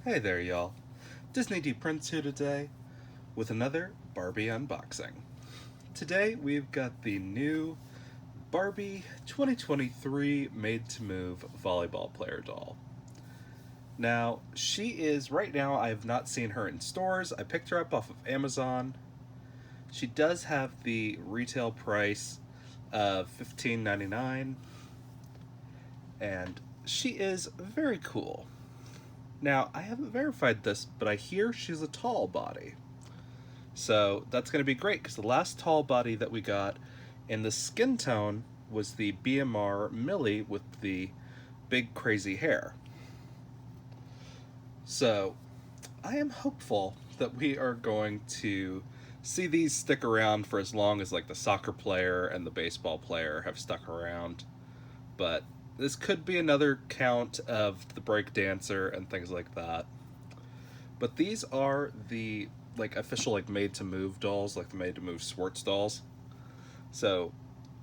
Hey there, y'all. Disney D Prince here today with another Barbie unboxing. Today we've got the new Barbie 2023 Made to Move volleyball player doll. Now, she is right now, I have not seen her in stores. I picked her up off of Amazon. She does have the retail price of $15.99, and she is very cool. Now, I haven't verified this, but I hear she's a tall body. So that's going to be great because the last tall body that we got in the skin tone was the BMR Millie with the big crazy hair. So I am hopeful that we are going to see these stick around for as long as like the soccer player and the baseball player have stuck around. But this could be another count of the break dancer and things like that. But these are the like official like made to move dolls, like the made to move sports dolls. So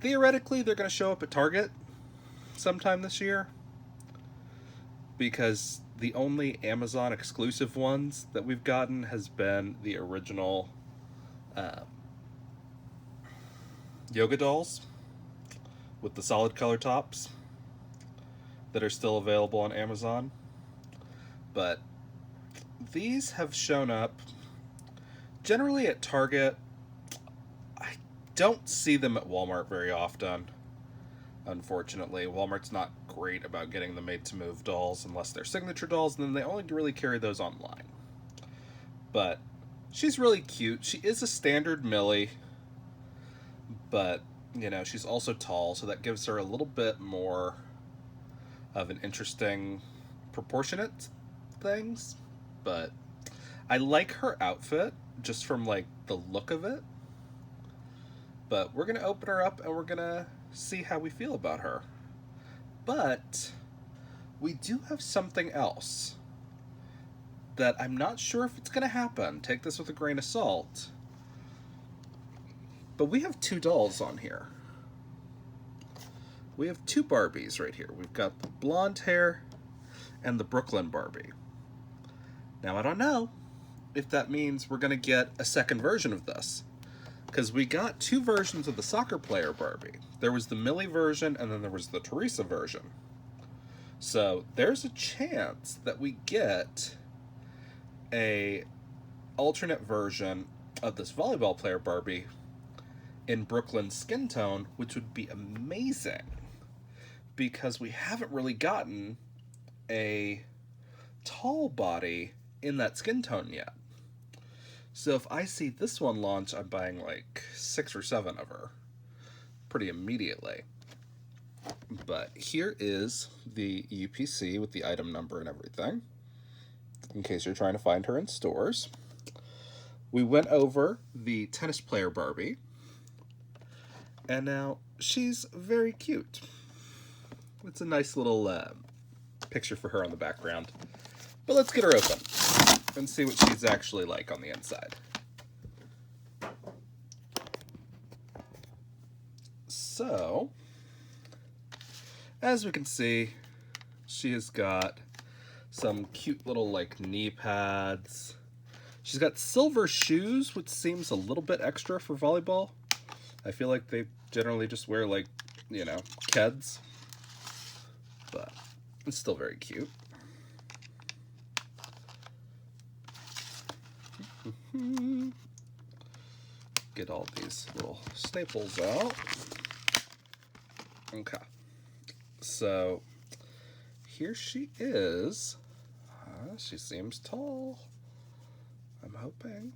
theoretically they're gonna show up at Target sometime this year because the only Amazon exclusive ones that we've gotten has been the original uh, yoga dolls with the solid color tops that are still available on Amazon. But these have shown up generally at Target. I don't see them at Walmart very often. Unfortunately, Walmart's not great about getting the made to move dolls unless they're signature dolls, and then they only really carry those online. But she's really cute. She is a standard Millie, but she's also tall, so that gives her a little bit more of an interesting proportionate things. But I like her outfit just from like the look of it. But we're gonna open her up and we're gonna see how we feel about her. But we do have something else that I'm not sure if it's gonna happen. Take this with a grain of salt. But we have two dolls on here. We have two Barbies right here. We've got the blonde hair and the Brooklyn Barbie. Now I don't know if that means we're gonna get a second version of this. Because we got two versions of the soccer player Barbie. There was the Millie version and then there was the Teresa version. So there's a chance that we get a alternate version of this volleyball player Barbie in Brooklyn skin tone, which would be amazing because we haven't really gotten a tall body in that skin tone yet. So if I see this one launch, I'm buying like 6 or 7 of her pretty immediately. But here is the UPC with the item number and everything, in case you're trying to find her in stores. We went over the tennis player Barbie, and now she's very cute. It's a nice little picture for her on the background. But let's get her open and see what she's actually like on the inside. So, as we can see, she has got some cute little like knee pads. She's got silver shoes, which seems a little bit extra for volleyball. I feel like they generally just wear like, Keds. But it's still very cute. Get all these little staples out. Okay. So here she is. She seems tall. I'm hoping.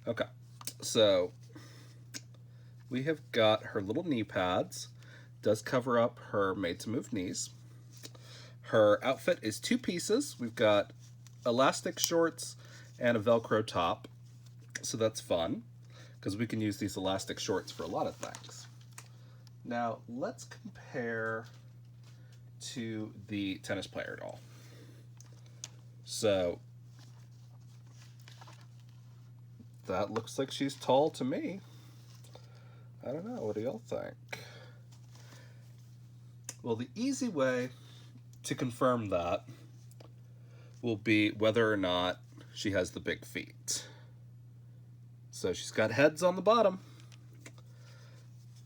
Okay. So we have got her little knee pads. Does cover up her made to move knees. Her outfit is 2 pieces. We've got elastic shorts and a Velcro top. So that's fun because we can use these elastic shorts for a lot of things. Now let's compare to the tennis player doll. So that looks like she's tall to me. I don't know, what do y'all think? Well, the easy way to confirm that will be whether or not she has the big feet. So she's got heads on the bottom.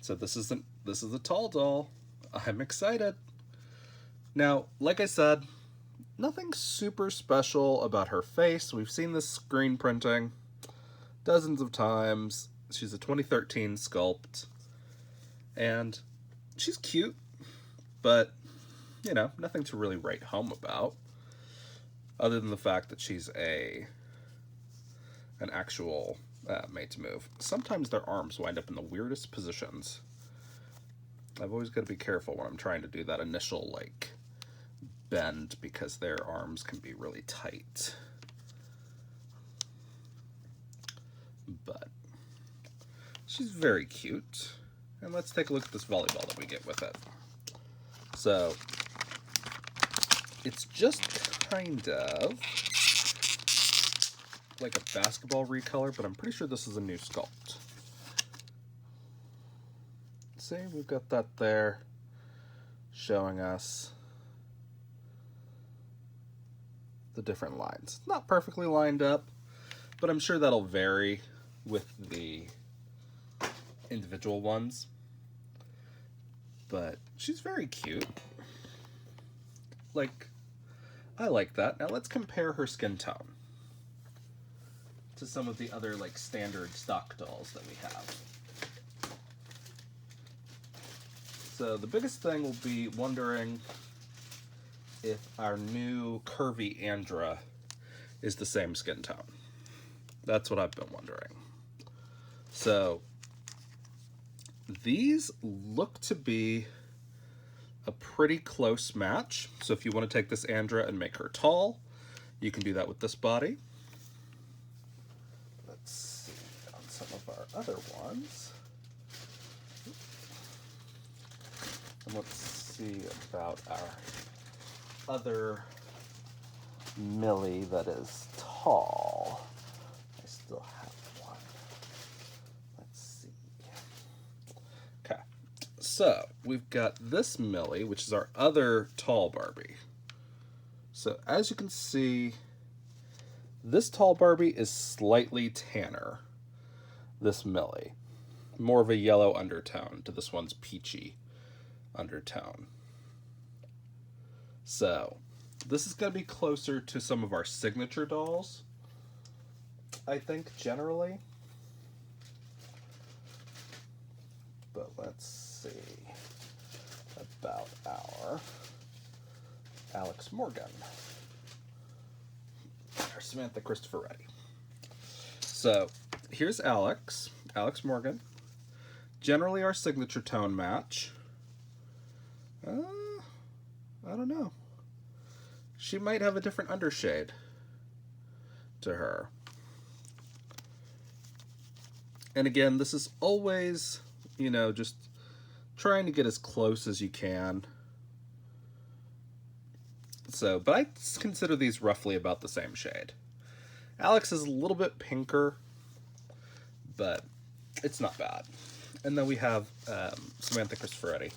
So this is a tall doll. I'm excited. Now, like I said, nothing super special about her face. We've seen this screen printing dozens of times. She's a 2013 sculpt. And she's cute, but, you know, nothing to really write home about. Other than the fact that she's an actual made to move. Sometimes their arms wind up in the weirdest positions. I've always got to be careful when I'm trying to do that initial, like, bend, because their arms can be really tight. But she's very cute. And let's take a look at this volleyball that we get with it. So it's just kind of like a basketball recolor, but I'm pretty sure this is a new sculpt. See, we've got that there showing us the different lines. Not perfectly lined up, but I'm sure that'll vary with the individual ones. But she's very cute. Like, I like that. Now let's compare her skin tone to some of the other, like, standard stock dolls that we have. So the biggest thing will be wondering if our new curvy Andra is the same skin tone. That's what I've been wondering. So these look to be a pretty close match. So if you want to take this Andra and make her tall, you can do that with this body. Let's see on some of our other ones. And let's see about our other Millie that is tall. I still have one. Let's see. Okay, so we've got this Millie, which is our other tall Barbie. So as you can see, this tall Barbie is slightly tanner. This Millie, more of a yellow undertone to this one's peachy undertone. So this is going to be closer to some of our signature dolls, I think, generally. But let's see about our Alex Morgan, our Samantha Cristoforetti. So here's Alex Morgan. Generally our signature tone match. I don't know. She might have a different undershade to her. And again, this is always, you know, just trying to get as close as you can. So, but I consider these roughly about the same shade. Alex is a little bit pinker, but it's not bad. And then we have Samantha Cristoforetti,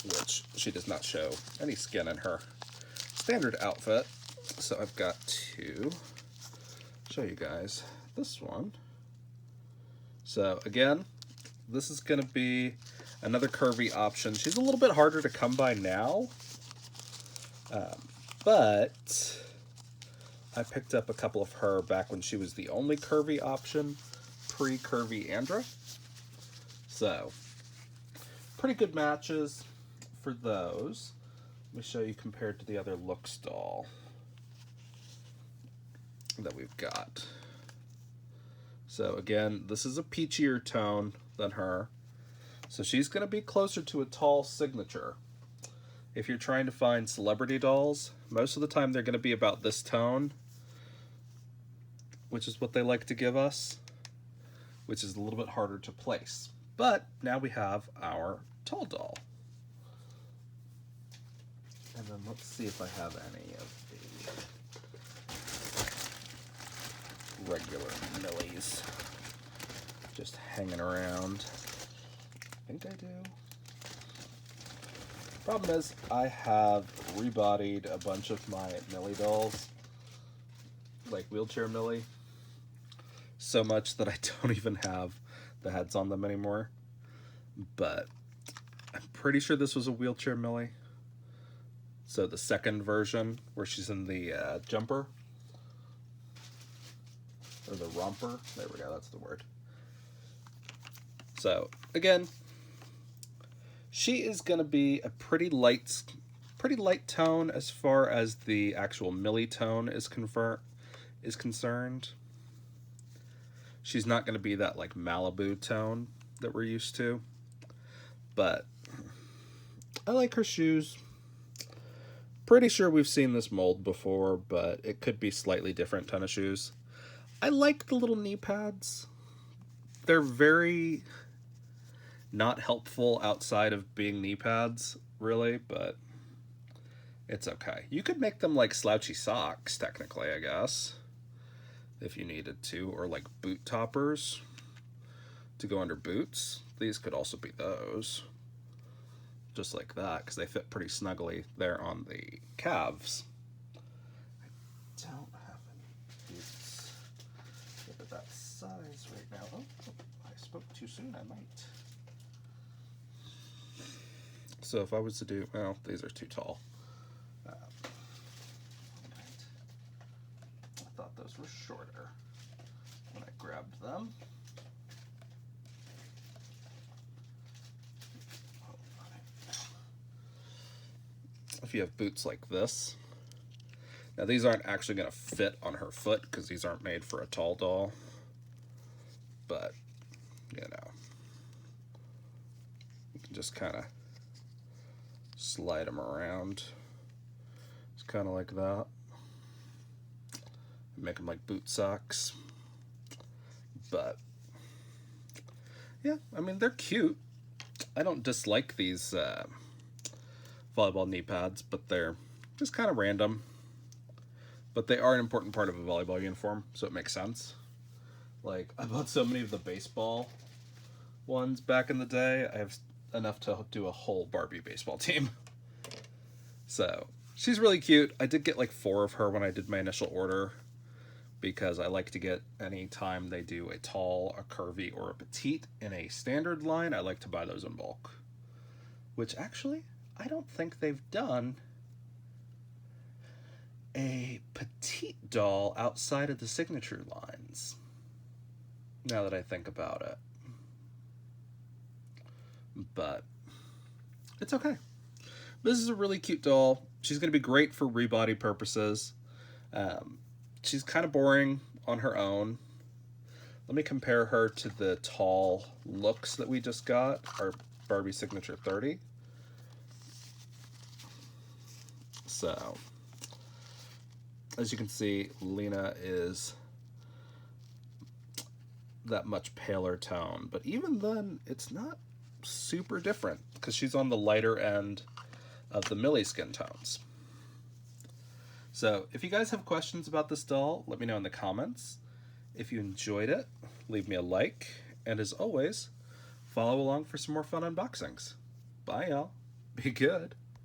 which she does not show any skin in her standard outfit. So I've got to show you guys this one. So again, this is going to be another curvy option. She's a little bit harder to come by now, but I picked up a couple of her back when she was the only curvy option, pre-curvy Andra. So pretty good matches for those. Let me show you compared to the other looks doll that we've got. So again, this is a peachier tone than her. So she's going to be closer to a tall signature. If you're trying to find celebrity dolls, most of the time they're going to be about this tone, which is what they like to give us, which is a little bit harder to place. But now we have our tall doll. And then let's see if I have any of the regular Millies just hanging around. I think I do. Problem is, I have rebodied a bunch of my Millie dolls, like wheelchair Millie, so much that I don't even have the heads on them anymore. But I'm pretty sure this was a wheelchair Millie. So the second version, where she's in the jumper, or the romper. There we go, that's the word. So again, she is going to be a pretty light tone as far as the actual Millie tone is concerned. She's not going to be that like Malibu tone that we're used to, but I like her shoes. Pretty sure we've seen this mold before, but it could be slightly different ton of shoes. I like the little knee pads. They're very not helpful outside of being knee pads, really, but it's okay. You could make them like slouchy socks, technically, I guess, if you needed to, or like boot toppers to go under boots. These could also be those, just like that, because they fit pretty snugly there on the calves. I don't have any boots that are that size right now. Oh, I spoke too soon, I might. So if I was to do, well, these are too tall. I thought those were shorter when I grabbed them. If you have boots like this, now these aren't actually going to fit on her foot because these aren't made for a tall doll, but you know, you can just kind of slide them around. It's kind of like that. Make them like boot socks. But yeah, I mean, they're cute. I don't dislike these volleyball knee pads, but they're just kind of random. But they are an important part of a volleyball uniform, so it makes sense. Like, I bought so many of the baseball ones back in the day. I have enough to do a whole Barbie baseball team. So she's really cute. I did get like 4 of her when I did my initial order, because I like to get, any time they do a tall, a curvy, or a petite in a standard line, I like to buy those in bulk. Which actually, I don't think they've done a petite doll outside of the signature lines, now that I think about it. But it's okay. This is a really cute doll. She's going to be great for rebody purposes. She's kind of boring on her own. Let me compare her to the tall looks that we just got, our Barbie Signature 30. So, as you can see, Lena is that much paler tone, but even then, it's not super different because she's on the lighter end of the Millie skin tones. So if you guys have questions about this doll, let me know in the comments. If you enjoyed it, leave me a like, and as always, follow along for some more fun unboxings. Bye, y'all. Be good.